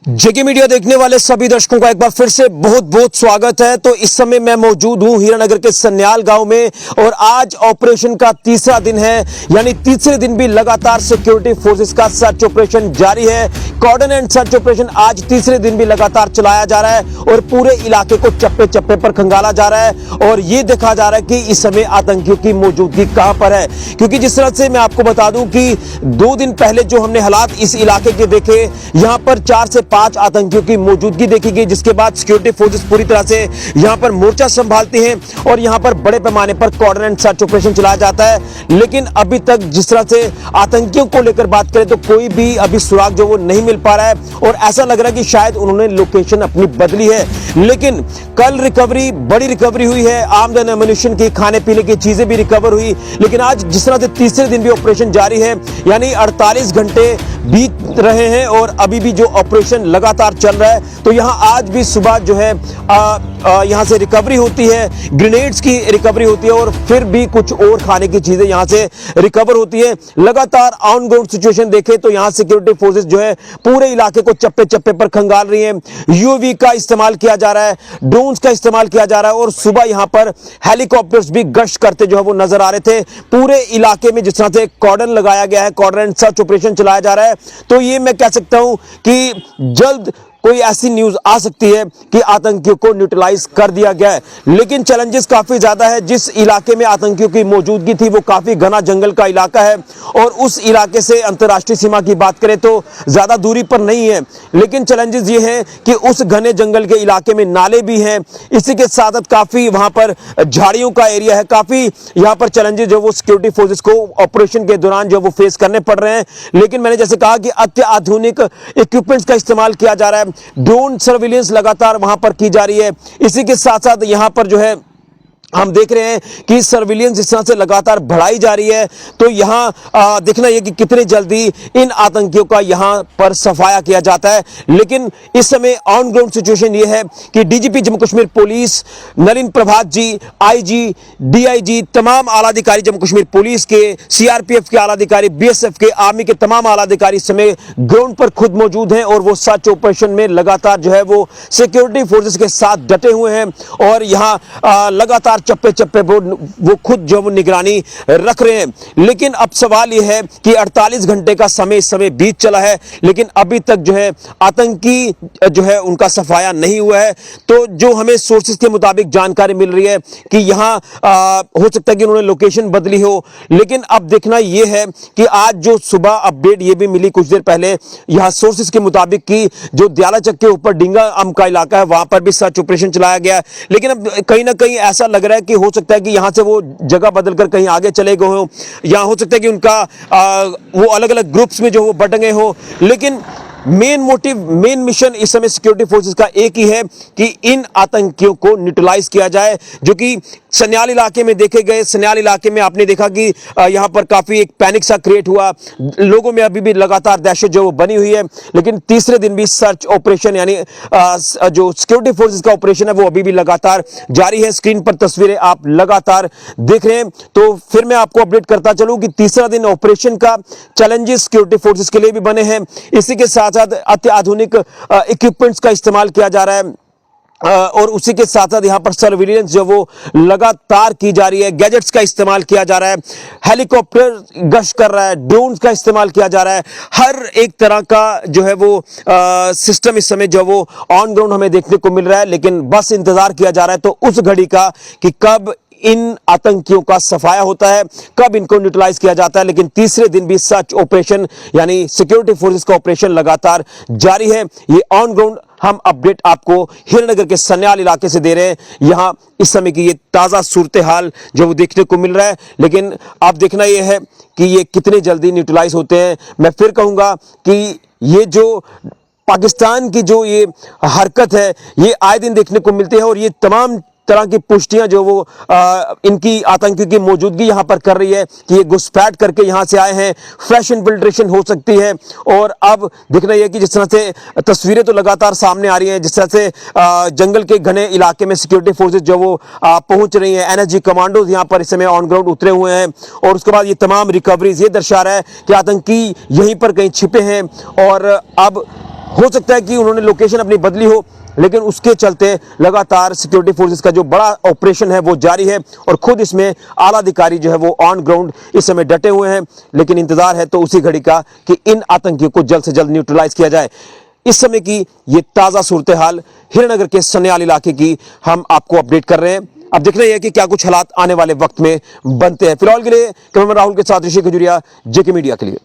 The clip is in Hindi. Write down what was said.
जेके मीडिया देखने वाले सभी दर्शकों का एक बार फिर से बहुत बहुत स्वागत है। तो इस समय मैं मौजूद हूं हीरानगर के सन्याल गांव में और आज ऑपरेशन का तीसरा दिन है, यानी तीसरे दिन भी लगातार सिक्योरिटी फोर्सेस का सर्च ऑपरेशन जारी है। कॉर्डन एंड सर्च ऑपरेशन आज तीसरे दिन भी लगातार चलाया जा रहा है और पूरे इलाके को चप्पे चप्पे पर खंगाला जा रहा है और ये देखा जा रहा है कि इस समय आतंकियों की मौजूदगी कहां पर है। क्योंकि जिस तरह से मैं आपको बता दूं कि 2 दिन पहले जो हमने हालात इस इलाके के देखे, यहां पर 4 से 5 आतंकियों की मौजूदगी देखी गई, जिसके बाद सिक्योरिटी फोर्सेस पूरी तरह से यहां पर मोर्चा संभालती हैं और यहां पर बड़े पैमाने पर कॉर्डन एंड सर्च ऑपरेशन चलाया जाता है। लेकिन अभी तक जिस तरह से आतंकियों को लेकर बात करें तो कोई भी अभी सुराग जो वो नहीं मिल पा रहा है और ऐसा लग रहा है कि शायद उन्होंने लोकेशन अपनी बदली है। लेकिन कल रिकवरी, बड़ी रिकवरी हुई है, आमदन एम्युनिशन की, खाने पीने की चीजें भी रिकवर हुई। लेकिन आज जिस तरह से तीसरे दिन भी ऑपरेशन जारी है, यानी 48 घंटे बीत रहे हैं और अभी भी जो ऑपरेशन लगातार चल रहा है, तो यहां आज भी सुबह जो है यहां से रिकवरी होती है, ग्रेनेड्स की रिकवरी होती है और फिर भी कुछ और खाने की चीजें यहां से रिकवर होती है। लगातार ऑन ग्राउंड सिचुएशन देखें तो यहां सिक्योरिटी फोर्सेस जो है पूरे इलाके को चप्पे चप्पे पर खंगाल रही हैं। यूएवी का इस्तेमाल किया जा रहा है, ड्रोन्स का इस्तेमाल किया जा रहा है और सुबह यहां पर हेलीकॉप्टर्स भी गश्त करते जो है वो नजर आ रहे थे। पूरे इलाके में जिस तरह से कॉर्डन लगाया गया है, कॉर्डन एंड सर्च ऑपरेशन चलाया जा रहा है, तो ये मैं कह सकता हूं कि जल्द कोई ऐसी न्यूज आ सकती है कि आतंकियों को न्यूट्रलाइज कर दिया गया है। लेकिन चैलेंजेस काफी ज्यादा है। जिस इलाके में आतंकियों की मौजूदगी थी वो काफी घना जंगल का इलाका है और उस इलाके से अंतर्राष्ट्रीय सीमा की बात करें तो ज्यादा दूरी पर नहीं है। लेकिन चैलेंजेस ये है कि उस घने जंगल के इलाके में नाले भी हैं, इसी के साथ साथ काफी वहां पर झाड़ियों का एरिया है। काफी यहाँ पर चैलेंजेस जो वो सिक्योरिटी फोर्सेस को ऑपरेशन के दौरान जो वो फेस करने पड़ रहे हैं। लेकिन मैंने जैसे कहा कि अत्याधुनिक इक्विपमेंट्स का इस्तेमाल किया जा रहा है, ड्रोन सर्विलेंस लगातार वहां पर की जा रही है। इसी के साथ साथ यहां पर जो है हम देख रहे हैं कि सर्विलेंस इस तरह से लगातार बढ़ाई जा रही है। तो यहां देखना यह कि कितने जल्दी इन आतंकियों का यहां पर सफाया किया जाता है। लेकिन इस समय ऑन ग्राउंड सिचुएशन यह है कि डीजीपी जम्मू कश्मीर पुलिस नलिन प्रभात जी, आईजी, डीआईजी, तमाम आला अधिकारी जम्मू कश्मीर पुलिस के, सीआरपीएफ के आला अधिकारी, बीएसएफ के, आर्मी के तमाम आला अधिकारी इस समय ग्राउंड पर खुद मौजूद हैं और वो सर्च ऑपरेशन में लगातार जो है वो सिक्योरिटी फोर्सेस के साथ डटे हुए हैं और यहां लगातार चप्पे चप्पे वो खुद जो वो निगरानी रख रहे हैं। लेकिन अब सवाल यह है कि 48 घंटे का समय इस समय बीत चला है, लेकिन अभी तक जो है आतंकी जो है उनका सफाया नहीं हुआ है। तो जो हमें सोर्सेज के मुताबिक जानकारी मिल रही है कि यहां हो सकता है कि उन्होंने लोकेशन बदली हो। लेकिन अब देखना यह है कि आज जो सुबह अपडेट ये भी मिली कुछ देर पहले यहां सोर्सेज के मुताबिक कि जो दयालाचक के ऊपर डिंगा अम का इलाका है वहां पर भी सर्च ऑपरेशन चलाया गया। लेकिन अब कहीं ना कहीं ऐसा लग रहा है कि हो सकता है कि यहां से वो जगह बदलकर कहीं आगे चले गए हो, या हो सकता है कि उनका वो अलग अलग ग्रुप्स में जो वो बट गए हो। लेकिन मेन मोटिव, मेन मिशन इस समय सिक्योरिटी फोर्सेस का एक ही है कि इन आतंकियों को न्यूट्रलाइज किया जाए, जो कि सन्याल इलाके में देखे गए। सन्याल इलाके में आपने देखा कि यहां पर काफी एक पैनिक सा क्रिएट हुआ, लोगों में अभी भी लगातार दहशत जो वो बनी हुई है। लेकिन तीसरे दिन भी सर्च ऑपरेशन यानी जो सिक्योरिटी फोर्सेस का ऑपरेशन है वो अभी भी लगातार जारी है। स्क्रीन पर तस्वीरें आप लगातार देख रहे हैं। तो फिर मैं आपको अपडेट करता चलूं कि तीसरा दिन ऑपरेशन का चैलेंजेस सिक्योरिटी फोर्सेस के लिए भी बने हैं। इसी के साथ साथ अत्याधुनिक इक्विपमेंट्स का इस्तेमाल किया जा रहा है और उसी के साथ साथ यहां पर सर्विलेंस जो वो लगातार की जा रही है, गैजेट्स का इस्तेमाल किया जा रहा है, हेलीकॉप्टर गश्त कर रहा है, ड्रोन्स का इस्तेमाल किया जा रहा है। हर एक तरह का जो है वो सिस्टम इस समय जो वो ऑन ग्राउंड हमें देखने को मिल रहा है। लेकिन बस इंतजार किया जा रहा है तो उस घड़ी का कि कब इन आतंकियों का सफाया होता है, कब इनको न्यूट्रलाइज किया जाता है। लेकिन तीसरे दिन भी सर्च ऑपरेशन यानी सिक्योरिटी फोर्सेस का ऑपरेशन लगातार जारी है। ये ऑन ग्राउंड हम अपडेट आपको हीरानगर के सन्याल इलाके से दे रहे हैं। यहां इस समय की ये ताजा सूरत हाल जो वो देखने को मिल रहा है। लेकिन आप देखना यह है कि ये कितने जल्दी न्यूट्रलाइज होते हैं। मैं फिर कहूंगा कि ये जो पाकिस्तान की जो ये हरकत है ये आए दिन देखने को मिलती है और ये तमाम तरह की पुष्टियां जो वो इनकी आतंकियों की मौजूदगी यहां पर कर रही है कि ये घुसपैठ करके यहां से आए हैं, फ्रेश इन्फिल्ट्रेशन हो सकती है। और अब देखना यह कि जिस तरह से तस्वीरें तो लगातार सामने आ रही हैं, जिस तरह से जंगल के घने इलाके में सिक्योरिटी फोर्सेज जो वो पहुंच रही हैं, एनएसजी कमांडोज यहां पर इस समय ऑन ग्राउंड उतरे हुए हैं और उसके बाद ये तमाम रिकवरीज ये दर्शा रहा है कि आतंकी यहीं पर कहीं छिपे हैं और अब हो सकता है कि उन्होंने लोकेशन अपनी बदली हो, लेकिन उसके चलते लगातार सिक्योरिटी फोर्सेस का जो बड़ा ऑपरेशन है वो जारी है और खुद इसमें आला अधिकारी जो है वो ऑन ग्राउंड इस समय डटे हुए हैं। लेकिन इंतजार है तो उसी घड़ी का कि इन आतंकियों को जल्द से जल्द न्यूट्रलाइज किया जाए। इस समय की ये ताजा सूरत हाल हीरानगर के सन्याल इलाके की हम आपको अपडेट कर रहे हैं। अब देखना यह है कि क्या कुछ हालात आने वाले वक्त में बनते हैं। फिलहाल के लिए कैमरामैन राहुल के साथ ऋषि खजुरिया, जेके मीडिया के लिए।